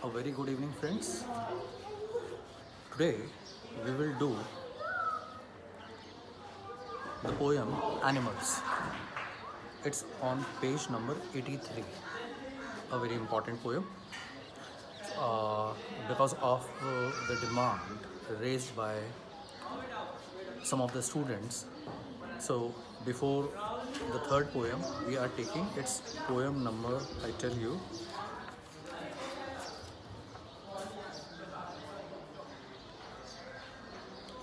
A very good evening, friends. Today we will do the poem Animals. It's on page number 83. A very important poem uh, because of the demand raised by some of the students. So, before the third poem, we are taking its poem number, I tell you,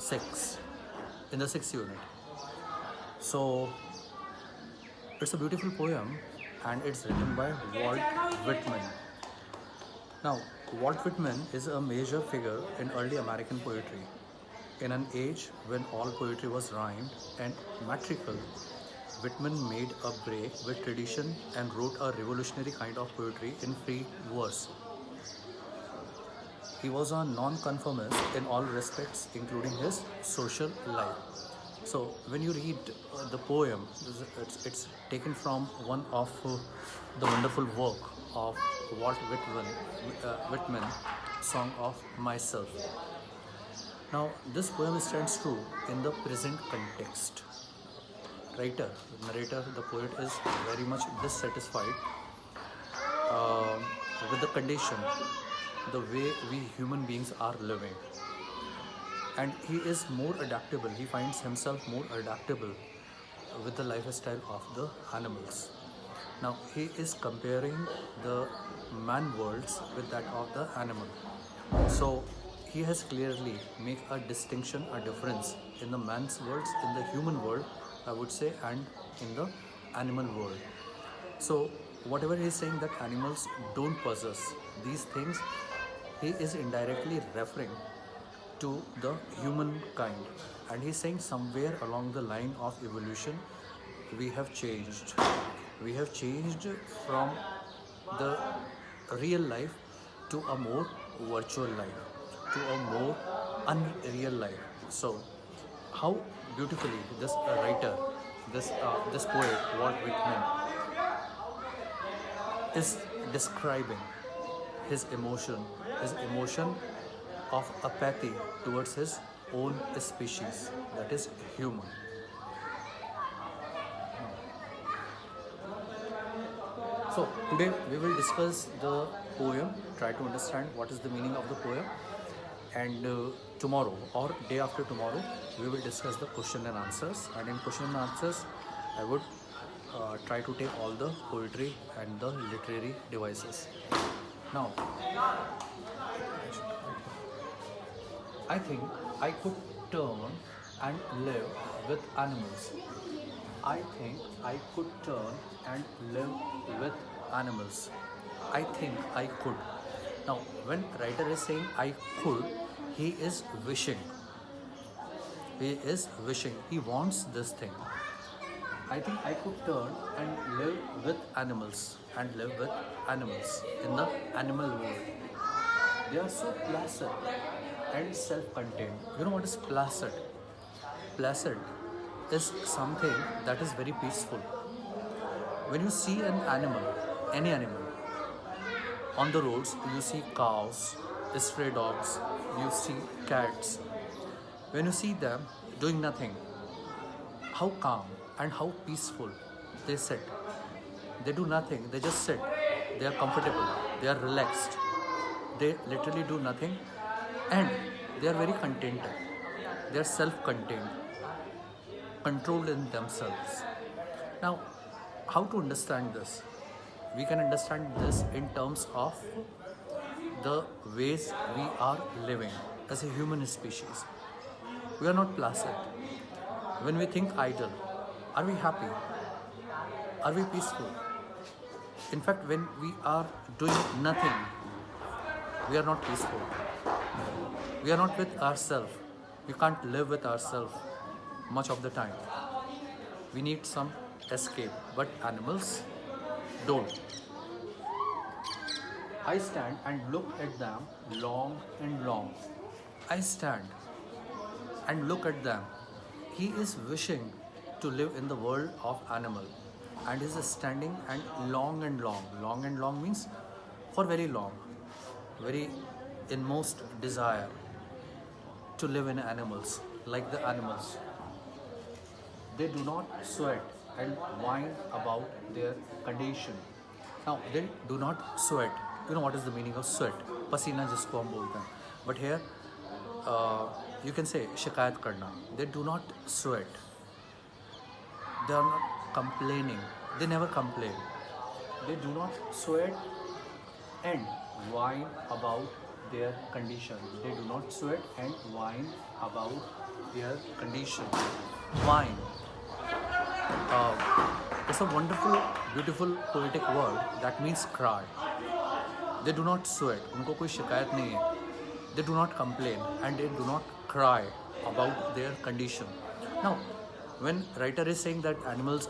6 in the sixth unit. So, it's a beautiful poem and it's written by Walt Whitman. Now, Walt Whitman is a major figure in early American poetry. In an age when all poetry was rhymed and metrical, Whitman made a break with tradition and wrote a revolutionary kind of poetry in free verse. He was a non-conformist in all respects, including his social life. So, when you read the poem, it's taken from one of the wonderful work of Whitman, Song of Myself. Now, this poem stands true in the present context. Writer, the narrator, the poet is very much dissatisfied uh, with the condition, the way we human beings are living. And he is more adaptable, he finds himself more adaptable with the lifestyle of the animals. Now, he is comparing the man worlds with that of the animal. So, he has clearly make a distinction, a difference in the man's worlds, in the human world, I would say, and in the animal world. So, whatever he is saying that animals don't possess these things, he is indirectly referring to the humankind. And he's saying somewhere along the line of evolution, we have changed. We have changed from the real life to a more virtual life, to a more unreal life. So, how beautifully this writer, this poet, Walt Whitman, is describing his emotion of apathy towards his own species, that is human. So today we will discuss the poem, try to understand what is the meaning of the poem, and tomorrow or day after tomorrow we will discuss the question and answers. And in question and answers, I would try to take all the poetry and the literary devices. Now, I think I could turn and live with animals. I think I could turn and live with animals. I think I could. Now, when writer is saying I could, he is wishing. He is wishing. He wants this thing. I think I could turn and live with animals and live with animals in the animal world. They are so placid and self-contained. You know what is placid? Placid is something that is very peaceful. When you see an animal, any animal, on the roads, you see cows, stray dogs, you see cats. When you see them doing nothing, how calm and how peaceful they sit. They do nothing, they just sit. They are comfortable, they are relaxed. They literally do nothing and they are very contented. They are self-contained, controlled in themselves. Now, how to understand this? We can understand this in terms of the ways we are living as a human species. We are not placid. When we think idle, are we happy? Are we peaceful? In fact, when we are doing nothing, we are not peaceful. We are not with ourselves. We can't live with ourselves much of the time. We need some escape, but animals don't. I stand and look at them long and long. I stand and look at them. He is wishing to live in the world of animal and is standing and long and long. Long and long means for very long. very inmost desire to live in animals, like the animals. They do not sweat and whine about their condition. Now, they do not sweat. You know what is the meaning of sweat? Pasina जिसको हम बोलते हैं. But here, you can say शिकायत करना. They do not sweat. They are not complaining. They never complain. They do not sweat and whine about their condition. They do not sweat and whine about their condition. Whine. It's a wonderful, beautiful, poetic word that means cry. They do not sweat. उनको कोई शिकायत नहीं है. They do not complain and they do not cry about their condition. Now, when writer is saying that animals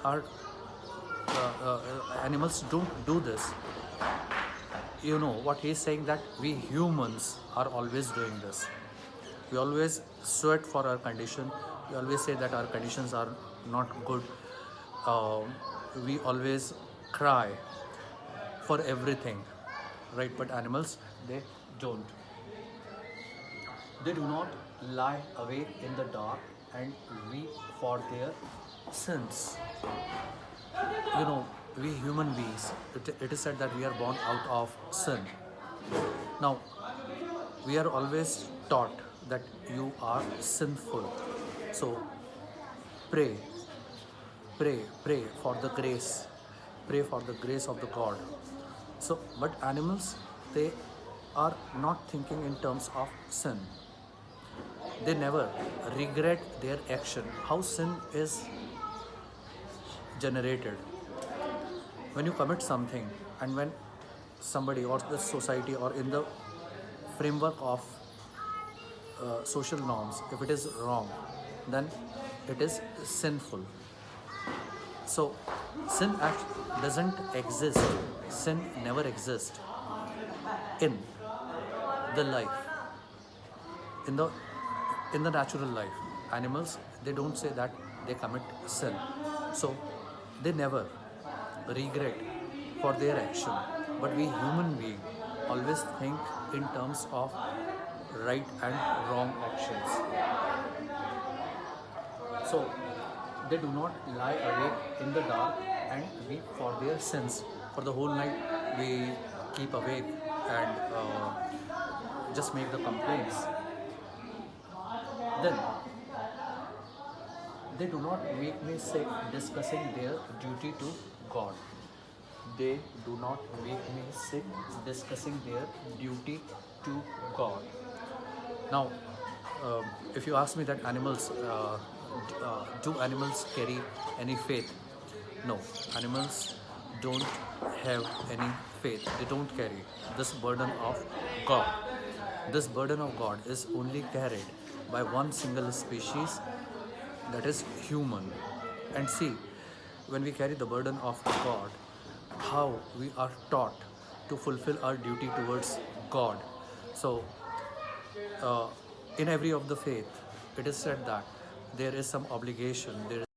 don't do this, you know what he is saying, that we humans are always doing this. We always sweat for our condition. We always say that our conditions are not good. We always cry for everything, right? But animals, they don't. They do not lie awake in the dark and weep for their sins. You know, we human beings, it is said that we are born out of sin. Now, we are always taught that you are sinful. So, pray, pray for the grace. Pray for the grace of the God. So, but animals, they are not thinking in terms of sin. They never regret their action. How sin is generated? When you commit something and when somebody or the society or in the framework of social norms, if it is wrong, then it is sinful. So sin doesn't exist. Sin never exists in the life, in the natural life. Animals, they don't say that they commit sin, so they never regret for their action. But we human beings always think in terms of right and wrong actions. So they do not lie awake in the dark and weep for their sins. For the whole night we keep awake and just make the complaints. Then they do not make me sick discussing their duty to God. They do not make me sick discussing their duty to God. Now, if you ask me that do animals carry any faith? No, animals don't have any faith. They don't carry this burden of God. This burden of God is only carried by one single species, that is human. And see, when we carry the burden of God, how we are taught to fulfill our duty towards God. So, in every of the faith, it is said that there is some obligation, there